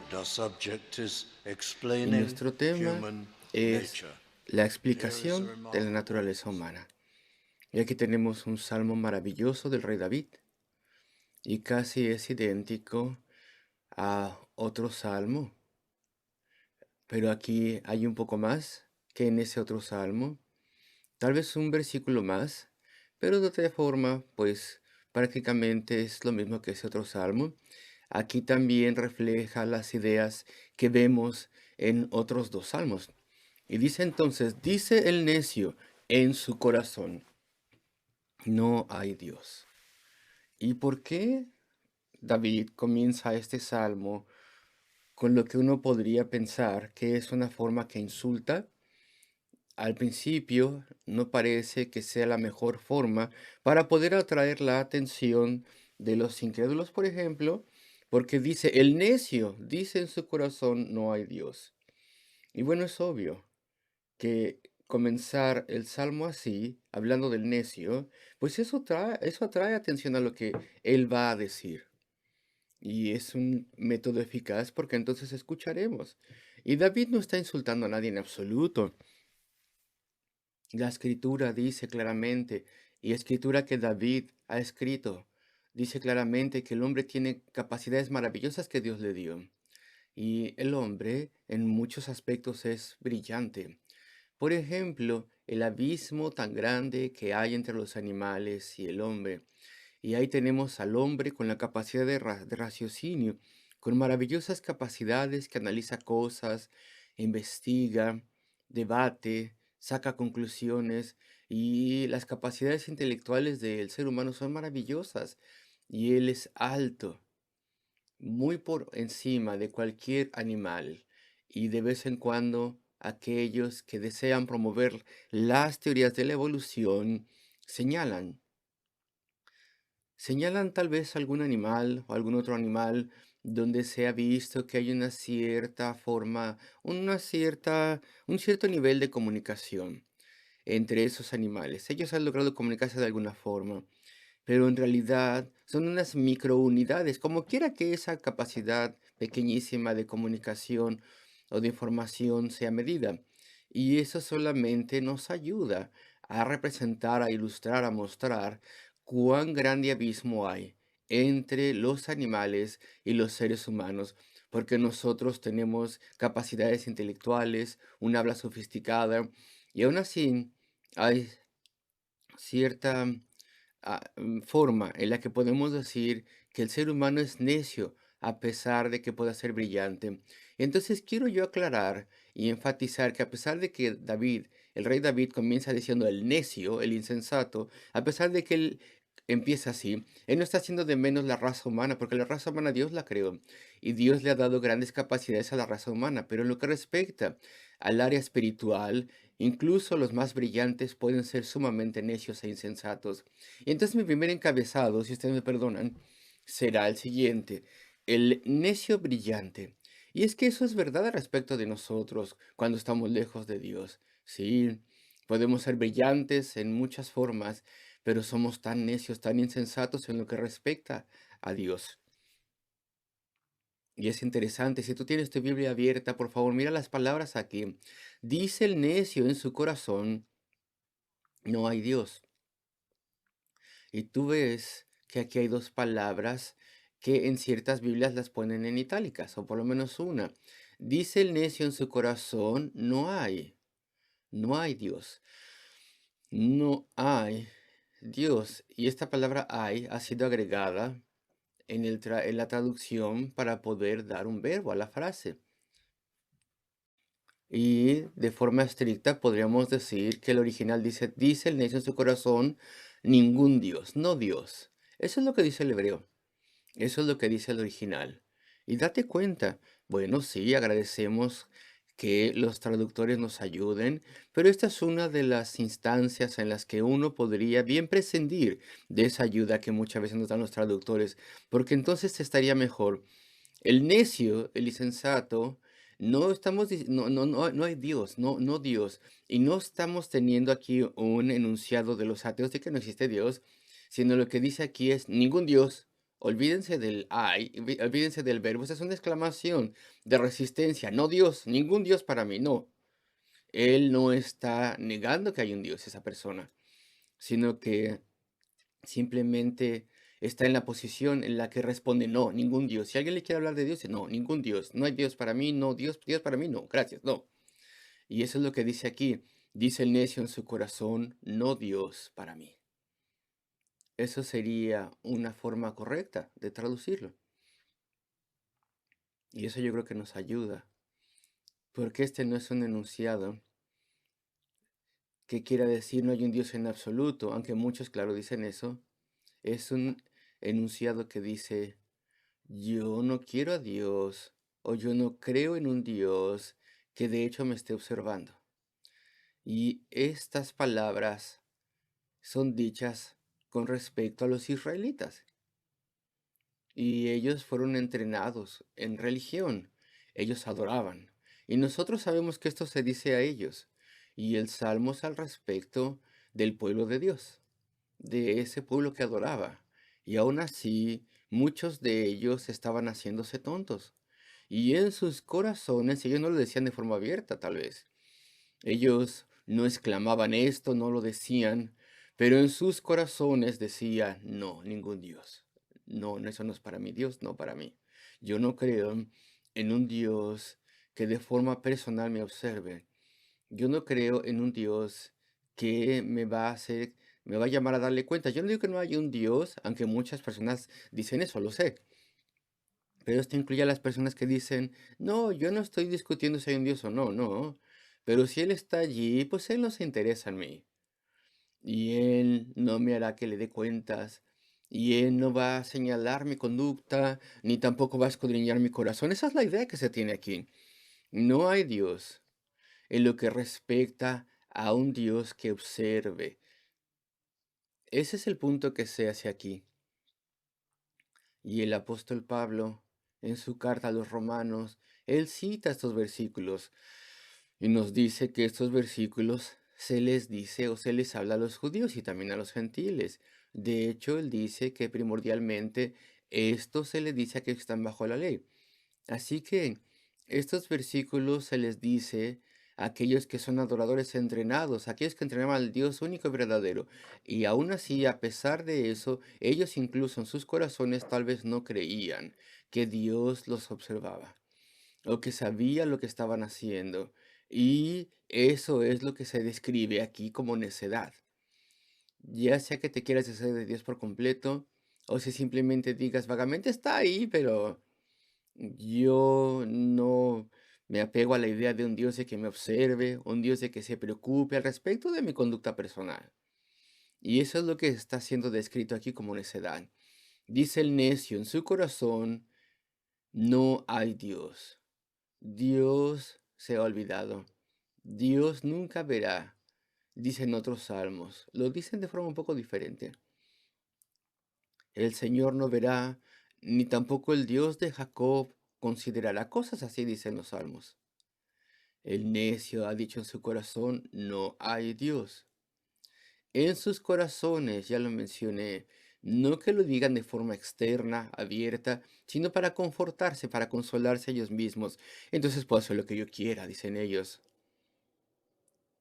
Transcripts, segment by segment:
The subject is Y explaining nuestro tema human es nature. la Here is a explicación de la remarkable naturaleza passage. humana. Y aquí tenemos un salmo maravilloso del rey David y casi es idéntico a otro salmo, pero aquí hay un poco más que en ese otro salmo, tal vez un versículo más, pero de otra forma, pues prácticamente es lo mismo que ese otro salmo. Aquí también refleja las ideas que vemos en otros dos salmos. Y dice entonces, dice el necio en su corazón, no hay Dios. ¿Y por qué David comienza este salmo con lo que uno podría pensar que es una forma que insulta? Al principio no parece que sea la mejor forma para poder atraer la atención de los incrédulos, por ejemplo, porque dice, el necio dice en su corazón, no hay Dios. Y bueno, es obvio que comenzar el salmo así, hablando del necio, pues eso atrae atención a lo que él va a decir. Y es un método eficaz porque entonces escucharemos. Y David no está insultando a nadie en absoluto. La escritura dice claramente, y escritura que David ha escrito, dice claramente que el hombre tiene capacidades maravillosas que Dios le dio. Y el hombre en muchos aspectos es brillante. Por ejemplo, el abismo tan grande que hay entre los animales y el hombre. Y ahí tenemos al hombre con la capacidad de raciocinio, con maravillosas capacidades que analiza cosas, investiga, debate, saca conclusiones y las capacidades intelectuales del ser humano son maravillosas y él es alto, muy por encima de cualquier animal y de vez en cuando aquellos que desean promover las teorías de la evolución señalan tal vez algún animal o algún otro animal donde se ha visto que hay una cierta forma, un cierto nivel de comunicación entre esos animales. Ellos han logrado comunicarse de alguna forma, pero en realidad son unas microunidades, como quiera que esa capacidad pequeñísima de comunicación o de información sea medida. Y eso solamente nos ayuda a representar, a ilustrar, a mostrar cuán grande abismo hay entre los animales y los seres humanos, porque nosotros tenemos capacidades intelectuales, un habla sofisticada, y aún así hay cierta forma en la que podemos decir que el ser humano es necio a pesar de que pueda ser brillante. Entonces quiero yo aclarar y enfatizar que a pesar de que David, el rey David comienza diciendo el necio, el insensato, a pesar de que él empieza así, él no está haciendo de menos la raza humana, porque la raza humana Dios la creó y Dios le ha dado grandes capacidades a la raza humana, pero en lo que respecta al área espiritual, incluso los más brillantes pueden ser sumamente necios e insensatos. Y entonces mi primer encabezado, si ustedes me perdonan, será el siguiente, el necio brillante. Y es que eso es verdad al respecto de nosotros cuando estamos lejos de Dios. Sí, podemos ser brillantes en muchas formas, pero somos tan necios, tan insensatos en lo que respecta a Dios. Y es interesante, si tú tienes tu Biblia abierta, por favor, mira las palabras aquí. Dice el necio en su corazón, no hay Dios. Y tú ves que aquí hay dos palabras que en ciertas Biblias las ponen en itálicas, o por lo menos una. Dice el necio en su corazón, no hay Dios, no hay Dios. Y esta palabra hay ha sido agregada en la traducción para poder dar un verbo a la frase. Y de forma estricta podríamos decir que el original dice el necio en su corazón, ningún Dios, no Dios. Eso es lo que dice el hebreo. Eso es lo que dice el original. Y date cuenta, bueno, sí, agradecemos que los traductores nos ayuden, pero esta es una de las instancias en las que uno podría bien prescindir de esa ayuda que muchas veces nos dan los traductores, porque entonces estaría mejor. El necio, el insensato, no hay Dios, no Dios. Y no estamos teniendo aquí un enunciado de los ateos de que no existe Dios, sino lo que dice aquí es ningún Dios Olvídense del hay, olvídense del verbo. Esa es una exclamación de resistencia. No Dios, ningún Dios para mí, no. Él no está negando que hay un Dios, esa persona, sino que simplemente está en la posición en la que responde, no, ningún Dios. Si alguien le quiere hablar de Dios, dice, no, ningún Dios. No hay Dios para mí, no, Dios para mí, no, gracias, no. Y eso es lo que dice aquí. Dice el necio en su corazón, no Dios para mí. Eso sería una forma correcta de traducirlo. Y eso yo creo que nos ayuda, porque este no es un enunciado que quiera decir no hay un Dios en absoluto, aunque muchos, claro, dicen eso. Es un enunciado que dice, yo no quiero a Dios o yo no creo en un Dios que de hecho me esté observando. Y estas palabras son dichas con respecto a los israelitas. Y ellos fueron entrenados en religión. Ellos adoraban. Y nosotros sabemos que esto se dice a ellos. Y el Salmo es al respecto del pueblo de Dios, de ese pueblo que adoraba. Y aún así, muchos de ellos estaban haciéndose tontos. Y en sus corazones, ellos no lo decían de forma abierta, tal vez. Ellos no exclamaban esto, no lo decían, pero en sus corazones decía, no, ningún Dios. No, eso no es para mí, Dios no para mí. Yo no creo en un Dios que de forma personal me observe. Yo no creo en un Dios que me va a hacer, me va a llamar a darle cuenta. Yo no digo que no haya un Dios, aunque muchas personas dicen eso, lo sé. Pero esto incluye a las personas que dicen, no, yo no estoy discutiendo si hay un Dios o no, no. Pero si Él está allí, pues Él no se interesa en mí. Y Él no me hará que le dé cuentas. Y Él no va a señalar mi conducta, ni tampoco va a escudriñar mi corazón. Esa es la idea que se tiene aquí. No hay Dios en lo que respecta a un Dios que observe. Ese es el punto que se hace aquí. Y el apóstol Pablo, en su carta a los romanos, él cita estos versículos y nos dice que estos versículos se les dice o se les habla a los judíos y también a los gentiles. De hecho, él dice que primordialmente esto se les dice a aquellos que están bajo la ley. Así que estos versículos se les dice a aquellos que son adoradores entrenados, a aquellos que entrenaban al Dios único y verdadero. Y aún así, a pesar de eso, ellos incluso en sus corazones tal vez no creían que Dios los observaba o que sabía lo que estaban haciendo. Y eso es lo que se describe aquí como necedad. Ya sea que te quieras deshacer de Dios por completo, o si simplemente digas vagamente está ahí, pero yo no me apego a la idea de un Dios de que me observe, un Dios de que se preocupe al respecto de mi conducta personal. Y eso es lo que está siendo descrito aquí como necedad. Dice el necio en su corazón, no hay Dios. Dios se ha olvidado. Dios nunca verá, dicen otros salmos. Lo dicen de forma un poco diferente. El Señor no verá, ni tampoco el Dios de Jacob considerará cosas así, dicen los salmos. El necio ha dicho en su corazón, no hay Dios. En sus corazones, ya lo mencioné, no que lo digan de forma externa, abierta, sino para confortarse, para consolarse ellos mismos. Entonces puedo hacer lo que yo quiera, dicen ellos.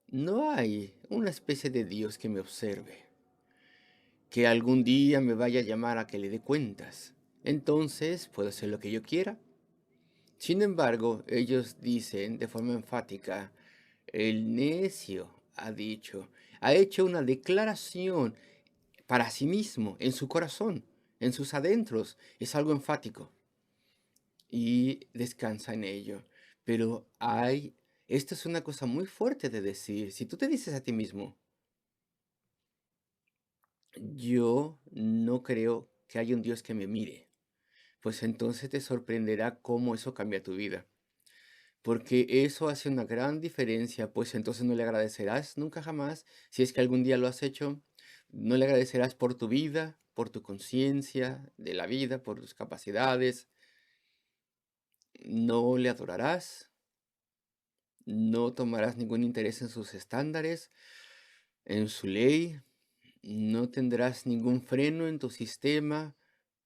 No hay una especie de Dios que me observe, que algún día me vaya a llamar a que le dé cuentas. Entonces puedo hacer lo que yo quiera. Sin embargo, ellos dicen de forma enfática, el necio ha dicho, ha hecho una declaración para sí mismo, en su corazón, en sus adentros. Es algo enfático y descansa en ello. Pero esto es una cosa muy fuerte de decir. Si tú te dices a ti mismo, yo no creo que haya un Dios que me mire, pues entonces te sorprenderá cómo eso cambia tu vida. Porque eso hace una gran diferencia, pues entonces no le agradecerás nunca jamás, si es que algún día lo has hecho, no le agradecerás por tu vida, por tu conciencia de la vida, por tus capacidades, no le adorarás, no tomarás ningún interés en sus estándares, en su ley, no tendrás ningún freno en tu sistema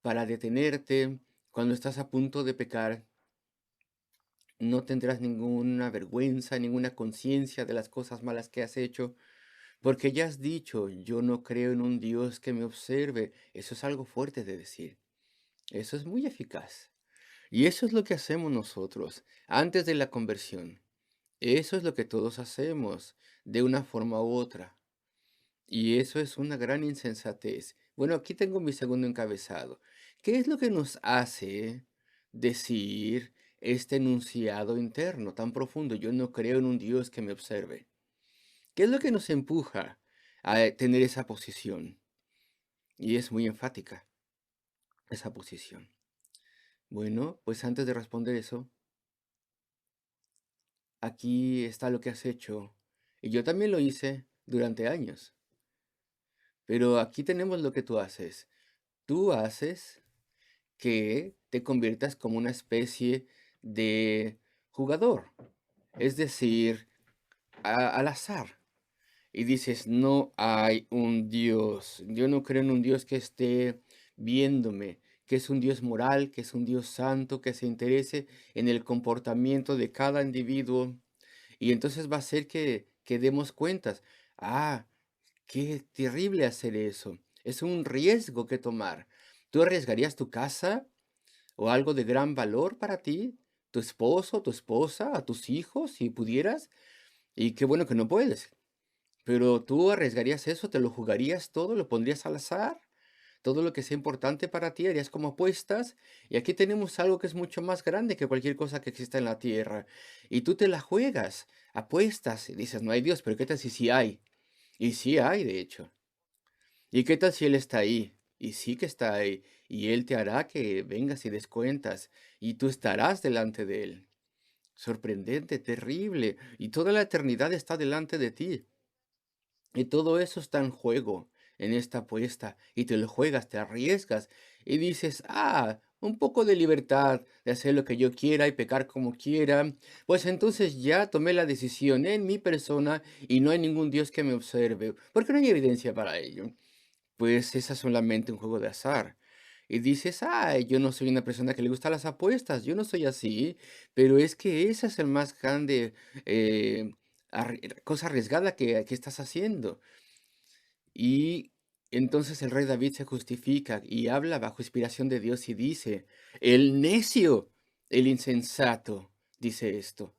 para detenerte cuando estás a punto de pecar. No tendrás ninguna vergüenza, ninguna conciencia de las cosas malas que has hecho, porque ya has dicho, yo no creo en un Dios que me observe. Eso es algo fuerte de decir. Eso es muy eficaz. Y eso es lo que hacemos nosotros antes de la conversión. Eso es lo que todos hacemos, de una forma u otra. Y eso es una gran insensatez. Bueno, aquí tengo mi segundo encabezado. ¿Qué es lo que nos hace decir este enunciado interno tan profundo? Yo no creo en un Dios que me observe. ¿Qué es lo que nos empuja a tener esa posición? Y es muy enfática, esa posición. Bueno, pues antes de responder eso, aquí está lo que has hecho. Y yo también lo hice durante años. Pero aquí tenemos lo que tú haces. Tú haces que te conviertas como una especie de jugador, es decir, al azar. Y dices, no hay un Dios. Yo no creo en un Dios que esté viéndome, que es un Dios moral, que es un Dios santo, que se interese en el comportamiento de cada individuo. Y entonces va a ser que demos cuentas. Ah, qué terrible hacer eso. Es un riesgo que tomar. ¿Tú arriesgarías tu casa o algo de gran valor para ti? ¿Tu esposo, tu esposa, a tus hijos, si pudieras? Y qué bueno que no puedes. Pero tú arriesgarías eso, te lo jugarías todo, lo pondrías al azar, todo lo que sea importante para ti, harías como apuestas. Y aquí tenemos algo que es mucho más grande que cualquier cosa que exista en la tierra. Y tú te la juegas, apuestas y dices, no hay Dios, pero ¿qué tal si sí hay? Y sí hay, de hecho. ¿Y qué tal si Él está ahí? Y sí que está ahí. Y Él te hará que vengas y des cuentas. Y tú estarás delante de Él. Sorprendente, terrible. Y toda la eternidad está delante de ti. Y todo eso está en juego en esta apuesta. Y te lo juegas, te arriesgas. Y dices, un poco de libertad de hacer lo que yo quiera y pecar como quiera. Pues entonces ya tomé la decisión en mi persona y no hay ningún Dios que me observe. Porque no hay evidencia para ello. Pues es solamente un juego de azar. Y dices, yo no soy una persona que le gusta las apuestas, yo no soy así, pero es que esa es el más grande cosa arriesgada que estás haciendo. Y entonces el rey David se justifica y habla bajo inspiración de Dios y dice, el necio, el insensato, dice esto,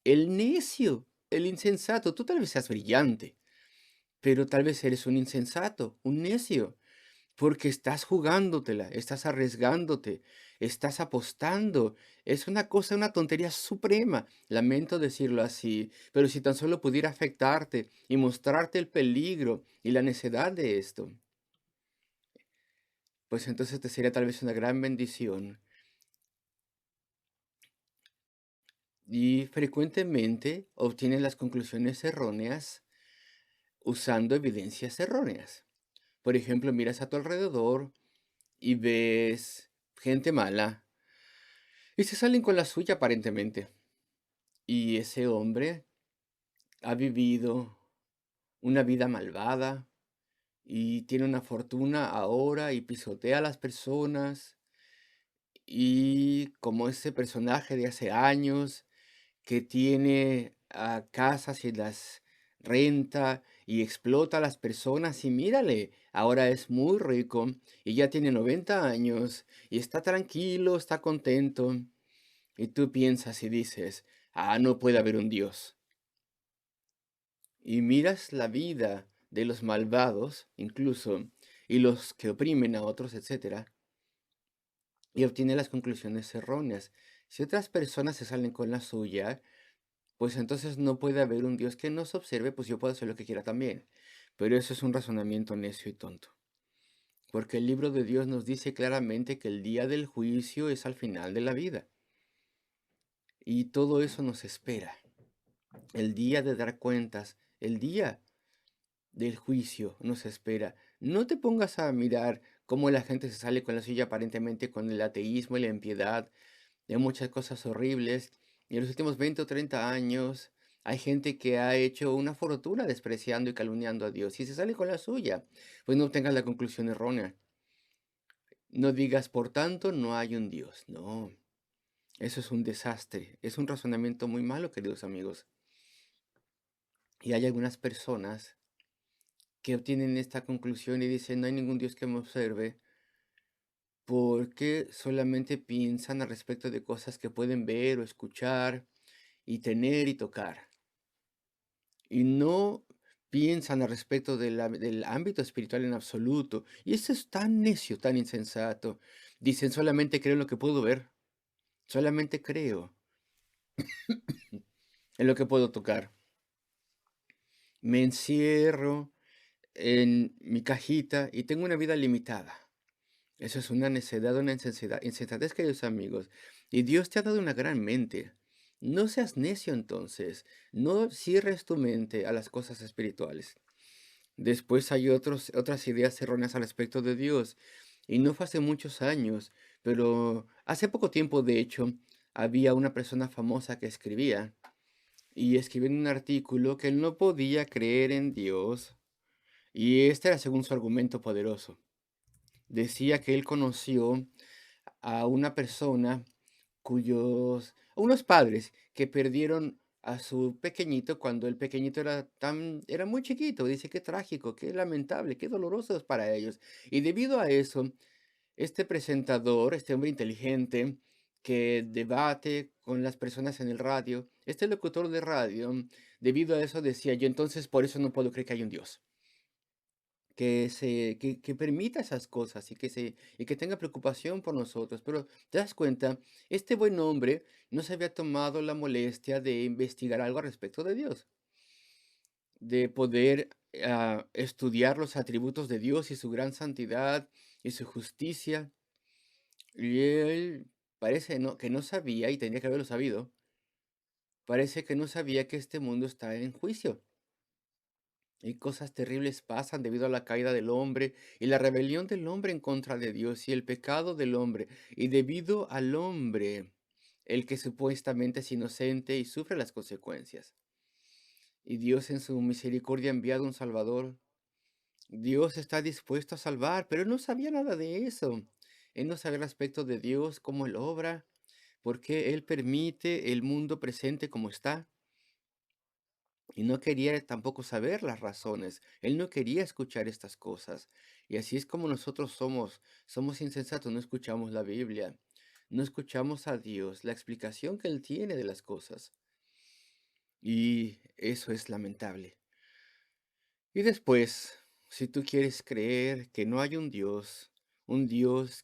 el necio, el insensato, tú tal vez seas brillante, pero tal vez eres un insensato, un necio. Porque estás jugándotela, estás arriesgándote, estás apostando. Es una cosa, una tontería suprema. Lamento decirlo así, pero si tan solo pudiera afectarte y mostrarte el peligro y la necedad de esto, pues entonces te sería tal vez una gran bendición. Y frecuentemente obtienes las conclusiones erróneas usando evidencias erróneas. Por ejemplo, miras a tu alrededor y ves gente mala y se salen con la suya aparentemente. Y ese hombre ha vivido una vida malvada y tiene una fortuna ahora y pisotea a las personas. Y como ese personaje de hace años que tiene casas y las renta y explota a las personas y mírale, ahora es muy rico y ya tiene 90 años y está tranquilo, está contento. Y tú piensas y dices, no puede haber un Dios. Y miras la vida de los malvados, incluso, y los que oprimen a otros, etcétera, y obtienes las conclusiones erróneas. Si otras personas se salen con la suya, pues entonces no puede haber un Dios que nos observe, pues yo puedo hacer lo que quiera también. Pero eso es un razonamiento necio y tonto. Porque el libro de Dios nos dice claramente que el día del juicio es al final de la vida. Y todo eso nos espera. El día de dar cuentas, el día del juicio nos espera. No te pongas a mirar cómo la gente se sale con la suya aparentemente con el ateísmo y la impiedad de muchas cosas horribles. Y en los últimos 20 o 30 años hay gente que ha hecho una fortuna despreciando y calumniando a Dios y se sale con la suya. Pues no tengas la conclusión errónea. No digas, por tanto, no hay un Dios. No, eso es un desastre. Es un razonamiento muy malo, queridos amigos. Y hay algunas personas que obtienen esta conclusión y dicen, no hay ningún Dios que me observe, porque solamente piensan al respecto de cosas que pueden ver o escuchar y tener y tocar. Y no piensan al respecto del ámbito espiritual en absoluto. Y eso es tan necio, tan insensato. Dicen, solamente creo en lo que puedo ver, solamente creo en lo que puedo tocar. Me encierro en mi cajita y tengo una vida limitada. Eso es una necedad, una insensatez, queridos amigos. Y Dios te ha dado una gran mente. No seas necio entonces. No cierres tu mente a las cosas espirituales. Después hay otras ideas erróneas al respecto de Dios. Y no fue hace muchos años, pero hace poco tiempo, de hecho, había una persona famosa que escribía y escribió en un artículo que él no podía creer en Dios. Y este era según su argumento poderoso. Decía que él conoció a una persona unos padres que perdieron a su pequeñito cuando el pequeñito era muy chiquito. Dice, qué trágico, qué lamentable, qué doloroso es para ellos. Y debido a eso, este presentador, este hombre inteligente que debate con las personas en el radio, este locutor de radio, debido a eso decía yo, entonces por eso no puedo creer que hay un Dios. Que permita esas cosas y que tenga preocupación por nosotros. Pero te das cuenta, este buen hombre no se había tomado la molestia de investigar algo al respecto de Dios, de poder estudiar los atributos de Dios y su gran santidad y su justicia. Y él parece que no sabía, y tenía que haberlo sabido, parece que no sabía que este mundo está en juicio. Y cosas terribles pasan debido a la caída del hombre y la rebelión del hombre en contra de Dios y el pecado del hombre. Y debido al hombre, el que supuestamente es inocente y sufre las consecuencias. Y Dios en su misericordia ha enviado un Salvador. Dios está dispuesto a salvar, pero él no sabía nada de eso. Él no sabía el aspecto de Dios, cómo él obra, por qué él permite el mundo presente como está. Y no quería tampoco saber las razones. Él no quería escuchar estas cosas. Y así es como nosotros somos. Somos insensatos, no escuchamos la Biblia. No escuchamos a Dios, la explicación que Él tiene de las cosas. Y eso es lamentable. Y después, si tú quieres creer que no hay un Dios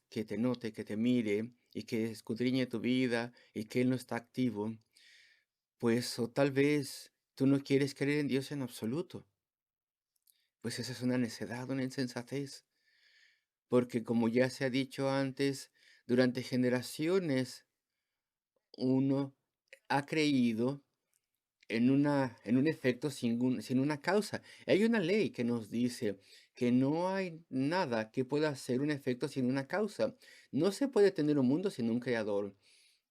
que te note, que te mire y que escudriñe tu vida y que Él no está activo, pues o tal vez tú no quieres creer en Dios en absoluto. Pues esa es una necedad, una insensatez, porque como ya se ha dicho antes, durante generaciones uno ha creído en un efecto sin una causa. Hay una ley que nos dice que no hay nada que pueda hacer un efecto sin una causa. No se puede tener un mundo sin un creador.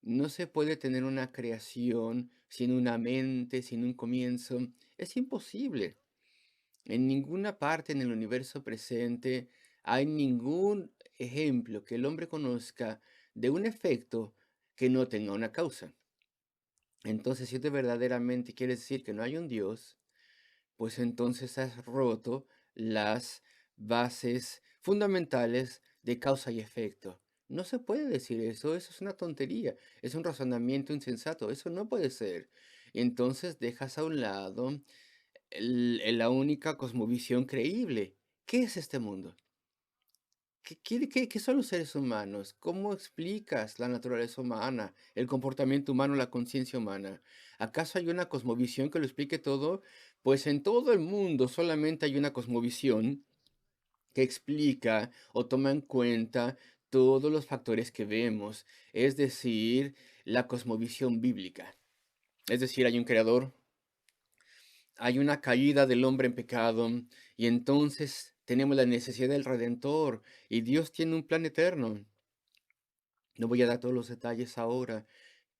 No se puede tener una creación sin una mente, sin un comienzo. Es imposible. En ninguna parte en el universo presente hay ningún ejemplo que el hombre conozca de un efecto que no tenga una causa. Entonces, si tú verdaderamente quieres decir que no hay un Dios, pues entonces has roto las bases fundamentales de causa y efecto. No se puede decir eso es una tontería, es un razonamiento insensato, eso no puede ser. Entonces dejas a un lado la única cosmovisión creíble. ¿Qué es este mundo? ¿Qué son los seres humanos? ¿Cómo explicas la naturaleza humana, el comportamiento humano, la conciencia humana? ¿Acaso hay una cosmovisión que lo explique todo? Pues en todo el mundo solamente hay una cosmovisión que explica o toma en cuenta todos los factores que vemos, es decir, la cosmovisión bíblica. Es decir, hay un creador, hay una caída del hombre en pecado y entonces tenemos la necesidad del Redentor y Dios tiene un plan eterno. No voy a dar todos los detalles ahora,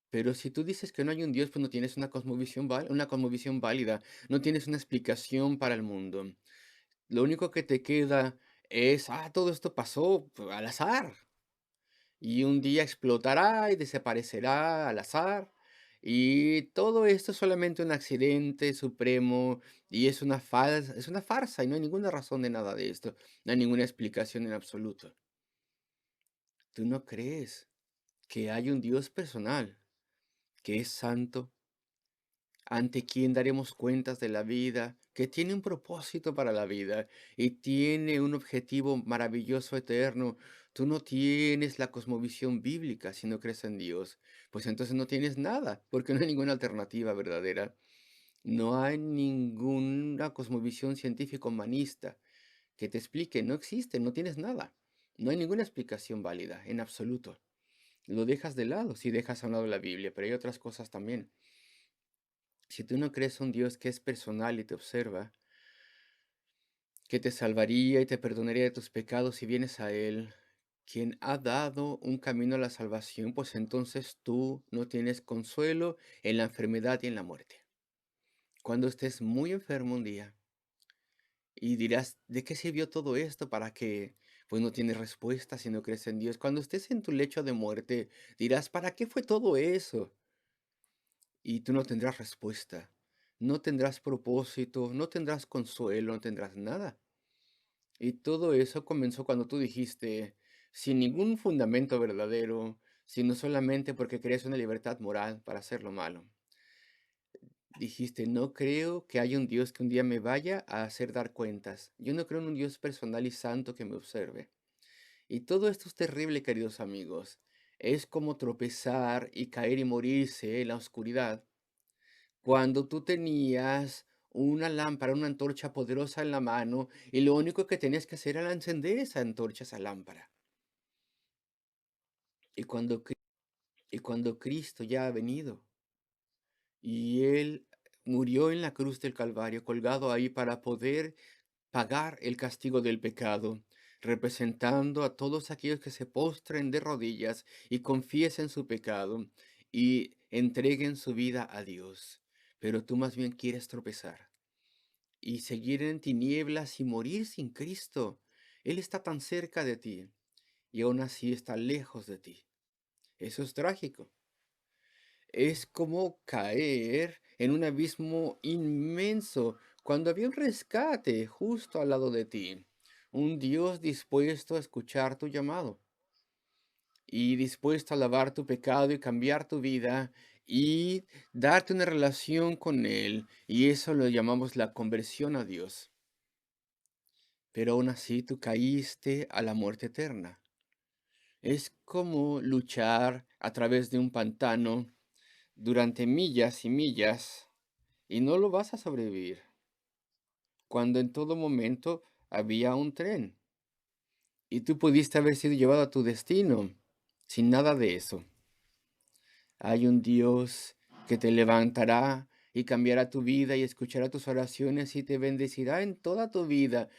pero si tú dices que no hay un Dios, pues no tienes una cosmovisión válida, no tienes una explicación para el mundo. Lo único que te queda es, todo esto pasó al azar. y un día explotará y desaparecerá al azar. Y todo esto es solamente un accidente supremo y es una farsa y no hay ninguna razón de nada de esto, no hay ninguna explicación en absoluto. ¿Tú no crees que hay un Dios personal que es santo, ante quien daremos cuentas de la vida, que tiene un propósito para la vida y tiene un objetivo maravilloso eterno? Tú no tienes la cosmovisión bíblica si no crees en Dios, pues entonces no tienes nada, porque no hay ninguna alternativa verdadera. No hay ninguna cosmovisión científico-humanista que te explique, no existe, no tienes nada. No hay ninguna explicación válida, en absoluto. Lo dejas de lado si dejas a un lado la Biblia, pero hay otras cosas también. Si tú no crees un Dios que es personal y te observa, que te salvaría y te perdonaría de tus pecados si vienes a Él, quien ha dado un camino a la salvación, pues entonces tú no tienes consuelo en la enfermedad y en la muerte. Cuando estés muy enfermo un día y dirás, ¿de qué sirvió todo esto? ¿Para qué? Pues no tienes respuesta si no crees en Dios. Cuando estés en tu lecho de muerte, dirás, ¿para qué fue todo eso? Y tú no tendrás respuesta, no tendrás propósito, no tendrás consuelo, no tendrás nada. Y todo eso comenzó cuando tú dijiste, sin ningún fundamento verdadero, sino solamente porque querías una libertad moral para hacer lo malo. Dijiste, no creo que haya un Dios que un día me vaya a hacer dar cuentas. Yo no creo en un Dios personal y santo que me observe. Y todo esto es terrible, queridos amigos. Es como tropezar y caer y morirse en la oscuridad. Cuando tú tenías una lámpara, una antorcha poderosa en la mano, y lo único que tenías que hacer era encender esa antorcha, esa lámpara. Y y cuando Cristo ya ha venido, y Él murió en la cruz del Calvario, colgado ahí para poder pagar el castigo del pecado, representando a todos aquellos que se postren de rodillas y confiesen su pecado y entreguen su vida a Dios. Pero tú más bien quieres tropezar y seguir en tinieblas y morir sin Cristo. Él está tan cerca de ti y aún así está lejos de ti. Eso es trágico. Es como caer en un abismo inmenso cuando había un rescate justo al lado de ti. Un Dios dispuesto a escuchar tu llamado y dispuesto a lavar tu pecado y cambiar tu vida y darte una relación con Él. Y eso lo llamamos la conversión a Dios. Pero aún así tú caíste a la muerte eterna. Es como luchar a través de un pantano durante millas y millas y no lo vas a sobrevivir, cuando en todo momento había un tren y tú pudiste haber sido llevado a tu destino sin nada de eso. Hay un Dios que te levantará y cambiará tu vida y escuchará tus oraciones y te bendecirá en toda tu vida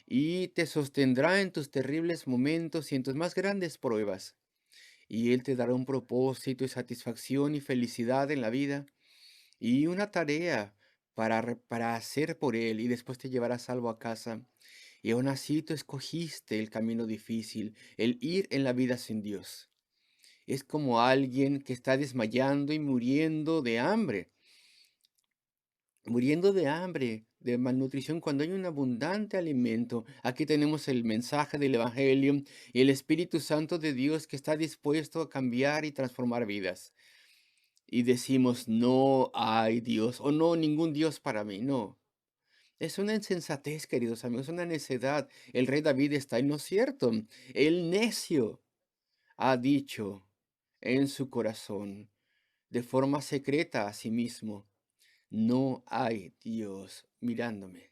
y te sostendrá en tus terribles momentos y en tus más grandes pruebas. Y Él te dará un propósito y satisfacción y felicidad en la vida y una tarea para hacer por Él y después te llevará salvo a casa. Y aún así tú escogiste el camino difícil, el ir en la vida sin Dios. Es como alguien que está desmayando y muriendo de hambre, de malnutrición, cuando hay un abundante alimento. Aquí tenemos el mensaje del Evangelio y el Espíritu Santo de Dios que está dispuesto a cambiar y transformar vidas. Y decimos, no hay Dios o no, ningún Dios para mí. No, es una insensatez, queridos amigos, una necedad. El rey David está en lo cierto. El necio ha dicho en su corazón, de forma secreta a sí mismo, no hay Dios mirándome.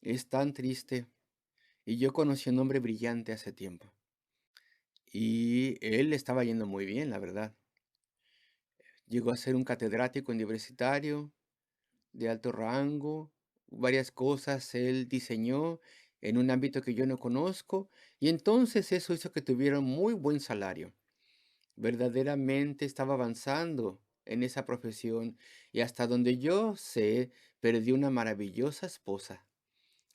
Es tan triste. Y yo conocí a un hombre brillante hace tiempo. Y él le estaba yendo muy bien, la verdad. Llegó a ser un catedrático universitario de alto rango, varias cosas él diseñó en un ámbito que yo no conozco, y entonces eso hizo que tuviera un muy buen salario. Verdaderamente estaba avanzando en esa profesión y hasta donde yo sé, perdió una maravillosa esposa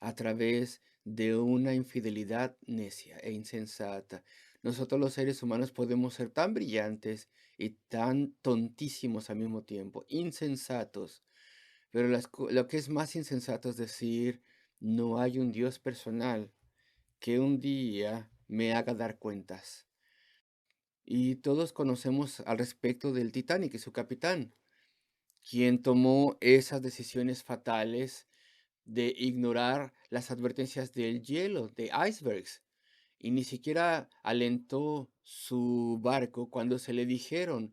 a través de una infidelidad necia e insensata. Nosotros los seres humanos podemos ser tan brillantes y tan tontísimos al mismo tiempo, insensatos. Pero lo que es más insensato es decir, no hay un Dios personal que un día me haga dar cuentas. Y todos conocemos al respecto del Titanic y su capitán, quien tomó esas decisiones fatales de ignorar las advertencias del hielo, de icebergs, y ni siquiera alentó su barco cuando le dijeron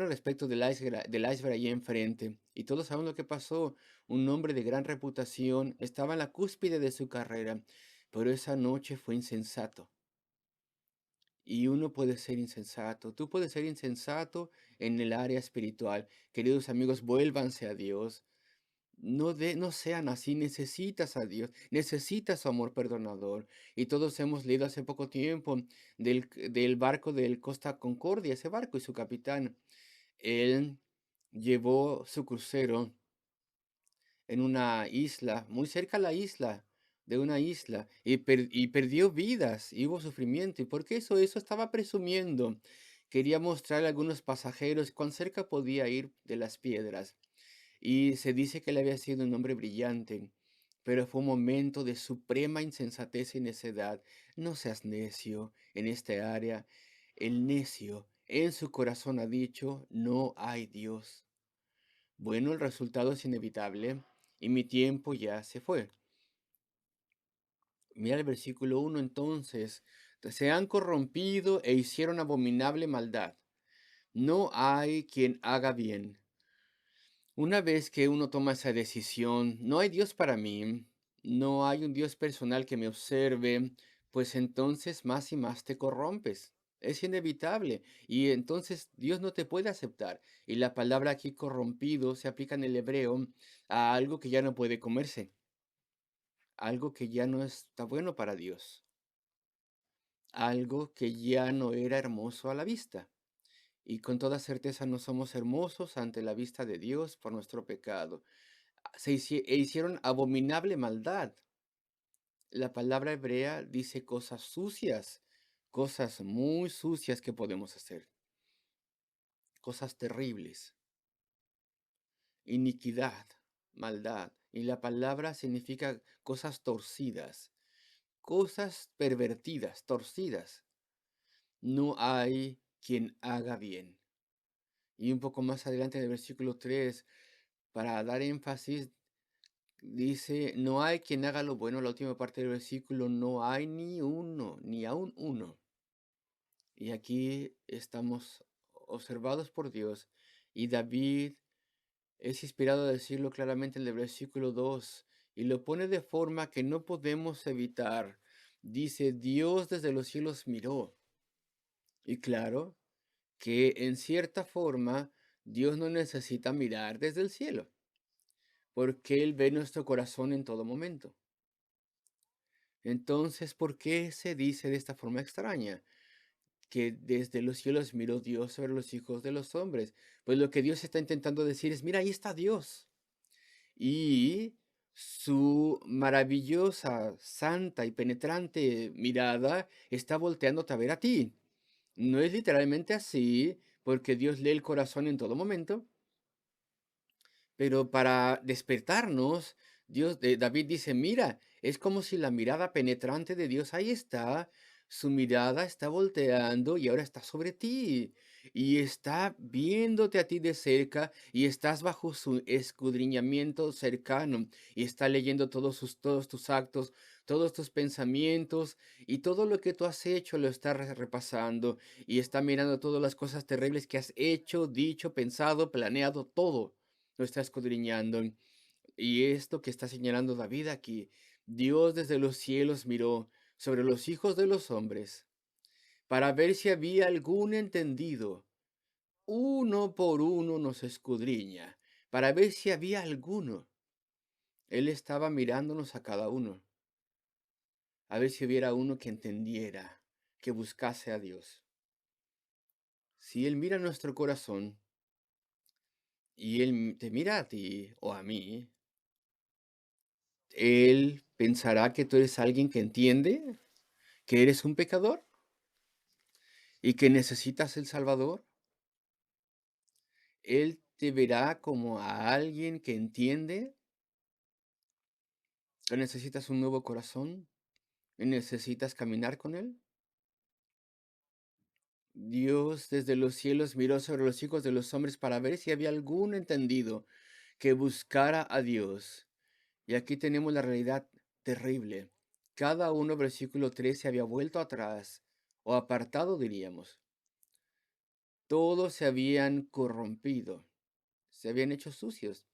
respecto del iceberg allí enfrente. Y todos sabemos lo que pasó. Un hombre de gran reputación estaba en la cúspide de su carrera, pero esa noche fue insensato. Y uno puede ser insensato. Tú puedes ser insensato en el área espiritual. Queridos amigos, vuélvanse a Dios. No sean así, necesitas a Dios, necesitas su amor perdonador. Y todos hemos leído hace poco tiempo del barco del Costa Concordia, ese barco y su capitán. Él llevó su crucero en una isla, muy cerca a la isla, de una isla, y perdió vidas, y hubo sufrimiento. ¿Y por qué eso? Eso estaba presumiendo. Quería mostrarle a algunos pasajeros cuán cerca podía ir de las piedras. Y se dice que él había sido un hombre brillante, pero fue un momento de suprema insensatez y necedad. No seas necio en esta área. El necio en su corazón ha dicho, no hay Dios. Bueno, el resultado es inevitable y mi tiempo ya se fue. Mira el versículo 1 entonces. Se han corrompido e hicieron abominable maldad. No hay quien haga bien. Una vez que uno toma esa decisión, no hay Dios para mí, no hay un Dios personal que me observe, pues entonces más y más te corrompes. Es inevitable. Y entonces Dios no te puede aceptar. Y la palabra aquí corrompido se aplica en el hebreo a algo que ya no puede comerse, algo que ya no está bueno para Dios, algo que ya no era hermoso a la vista. Y con toda certeza no somos hermosos ante la vista de Dios por nuestro pecado. Hicieron abominable maldad. La palabra hebrea dice cosas sucias, cosas muy sucias que podemos hacer, cosas terribles, iniquidad, maldad. Y la palabra significa cosas torcidas, cosas pervertidas, torcidas. No hay quien haga bien. Y un poco más adelante en el versículo 3, para dar énfasis, dice, no hay quien haga lo bueno, la última parte del versículo, no hay ni uno, ni aun uno. Y aquí estamos observados por Dios. Y David es inspirado a decirlo claramente en el versículo 2 y lo pone de forma que no podemos evitar. Dice, Dios desde los cielos miró. Y claro que en cierta forma Dios no necesita mirar desde el cielo, porque Él ve nuestro corazón en todo momento. Entonces, ¿por qué se dice de esta forma extraña? Que desde los cielos miró Dios sobre los hijos de los hombres. Pues lo que Dios está intentando decir es, mira, ahí está Dios. Y su maravillosa, santa y penetrante mirada está volteándote a ver a ti. No es literalmente así, porque Dios lee el corazón en todo momento, pero para despertarnos, David dice, mira, es como si la mirada penetrante de Dios ahí está, su mirada está volteando y ahora está sobre ti y está viéndote a ti de cerca y estás bajo su escudriñamiento cercano y está leyendo todos tus actos, todos tus pensamientos y todo lo que tú has hecho lo está repasando y está mirando todas las cosas terribles que has hecho, dicho, pensado, planeado, todo lo está escudriñando. Y esto que está señalando David aquí, Dios desde los cielos miró sobre los hijos de los hombres para ver si había algún entendido. Uno por uno nos escudriña, para ver si había alguno. Él estaba mirándonos a cada uno, a ver si hubiera uno que entendiera, que buscase a Dios. Si Él mira nuestro corazón y Él te mira a ti o a mí, Él pensará que tú eres alguien que entiende que eres un pecador. y que necesitas el Salvador, Él te verá como a alguien que entiende que necesitas un nuevo corazón y necesitas caminar con Él. Dios desde los cielos miró sobre los hijos de los hombres para ver si había algún entendido que buscara a Dios. Y aquí tenemos la realidad terrible. Cada uno, versículo 13, se había vuelto atrás o apartado, diríamos. Todos se habían corrompido, se habían hecho sucios.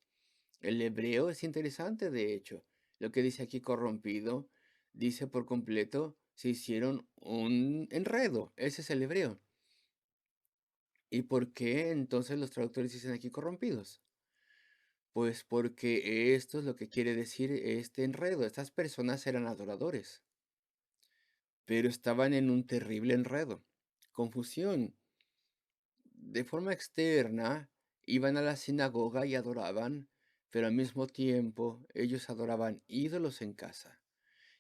El hebreo es interesante, de hecho. Lo que dice aquí corrompido, dice por completo, se hicieron un enredo. Ese es el hebreo. ¿Y por qué entonces los traductores dicen aquí corrompidos? Pues porque esto es lo que quiere decir este enredo. Estas personas eran adoradores, pero estaban en un terrible enredo, confusión. De forma externa, iban a la sinagoga y adoraban, pero al mismo tiempo ellos adoraban ídolos en casa.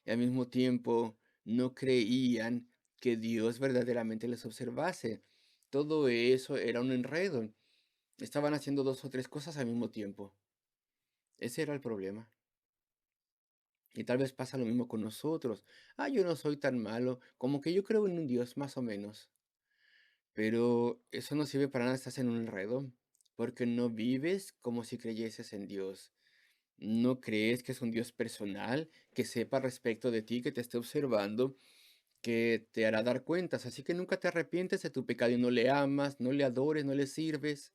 Y al mismo tiempo no creían que Dios verdaderamente les observase. Todo eso era un enredo. Estaban haciendo dos o tres cosas al mismo tiempo. Ese era el problema. Y tal vez pasa lo mismo con nosotros. Ah, yo no soy tan malo, como que yo creo en un Dios más o menos. Pero eso no sirve para nada, estás en un enredo, porque no vives como si creyeses en Dios. No crees que es un Dios personal, que sepa respecto de ti, que te esté observando, que te hará dar cuentas. Así que nunca te arrepientes de tu pecado y no le amas, no le adores, no le sirves.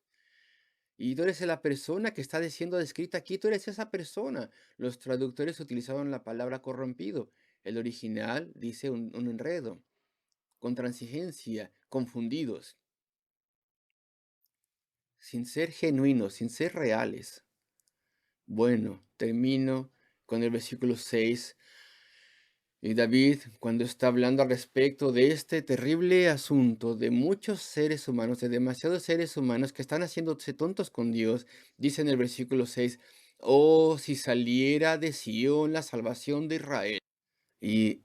Y tú eres la persona que está siendo descrita aquí, tú eres esa persona. Los traductores utilizaron la palabra corrompido. El original dice un enredo, con transigencia, confundidos, sin ser genuinos, sin ser reales. Bueno, termino con el versículo 6. Y David, cuando está hablando al respecto de este terrible asunto de muchos seres humanos, de demasiados seres humanos que están haciéndose tontos con Dios, dice en el versículo 6: oh, si saliera de Sión la salvación de Israel. Y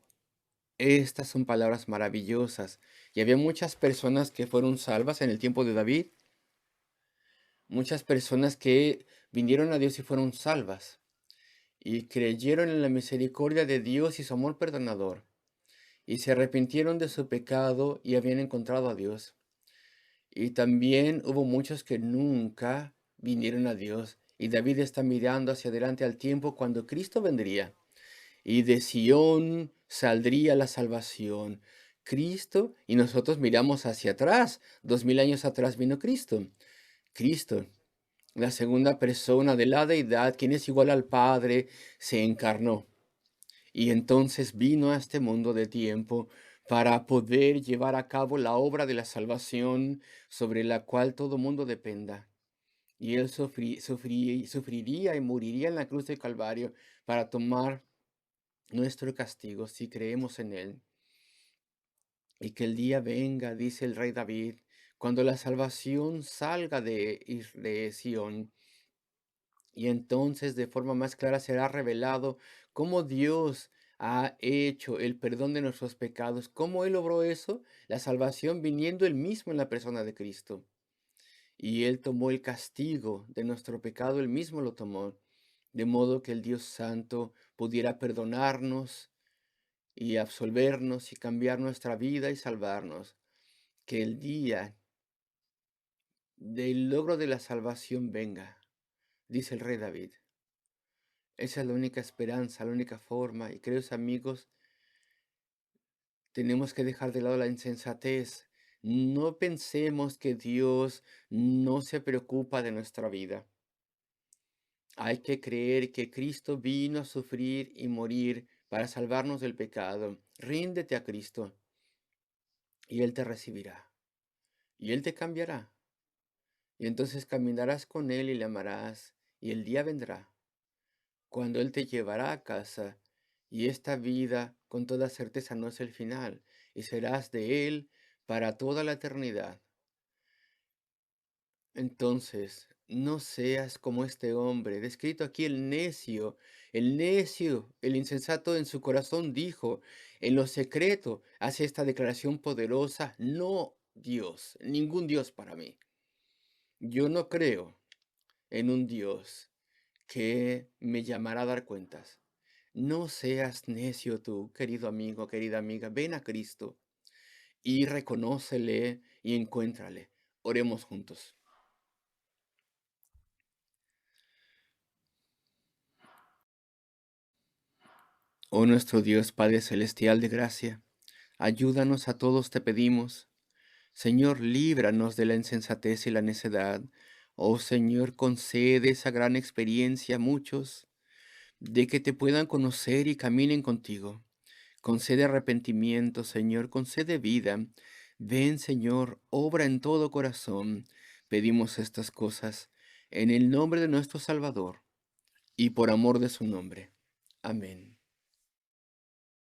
estas son palabras maravillosas. Y había muchas personas que fueron salvas en el tiempo de David, muchas personas que vinieron a Dios y fueron salvas, y creyeron en la misericordia de Dios y su amor perdonador, y se arrepintieron de su pecado y habían encontrado a Dios. Y también hubo muchos que nunca vinieron a Dios. Y David está mirando hacia adelante al tiempo cuando Cristo vendría. Y de Sión saldría la salvación. Cristo, y nosotros miramos hacia atrás. 2000 años atrás vino Cristo. Cristo, la segunda persona de la deidad, quien es igual al Padre, se encarnó. Y entonces vino a este mundo de tiempo para poder llevar a cabo la obra de la salvación sobre la cual todo mundo dependa. Y él sufriría y moriría en la cruz del Calvario para tomar nuestro castigo si creemos en él. Y que el día venga, dice el rey David, cuando la salvación salga de Sión, y entonces de forma más clara será revelado cómo Dios ha hecho el perdón de nuestros pecados, cómo Él obró eso, la salvación viniendo Él mismo en la persona de Cristo. Y Él tomó el castigo de nuestro pecado, Él mismo lo tomó, de modo que el Dios Santo pudiera perdonarnos y absolvernos y cambiar nuestra vida y salvarnos. Que el día del logro de la salvación venga, dice el rey David. Esa es la única esperanza, la única forma. Y queridos amigos, tenemos que dejar de lado la insensatez. No pensemos que Dios no se preocupa de nuestra vida. Hay que creer que Cristo vino a sufrir y morir para salvarnos del pecado. Ríndete a Cristo y Él te recibirá. Y Él te cambiará. Y entonces caminarás con Él y le amarás. Y el día vendrá cuando Él te llevará a casa, y esta vida con toda certeza no es el final, y serás de Él para toda la eternidad. Entonces, no seas como este hombre, descrito aquí el necio, el insensato en su corazón dijo, en lo secreto, hace esta declaración poderosa: no Dios, ningún Dios para mí. Yo no creo en un Dios que me llamará a dar cuentas. No seas necio tú, querido amigo, querida amiga. Ven a Cristo y reconócele y encuéntrale. Oremos juntos. Oh nuestro Dios Padre Celestial de gracia, ayúdanos a todos te pedimos. Señor, líbranos de la insensatez y la necedad. Oh Señor, concede esa gran experiencia a muchos de que te puedan conocer y caminen contigo. Concede arrepentimiento, Señor, concede vida. Ven, Señor, obra en todo corazón. Pedimos estas cosas en el nombre de nuestro Salvador y por amor de su nombre. Amén.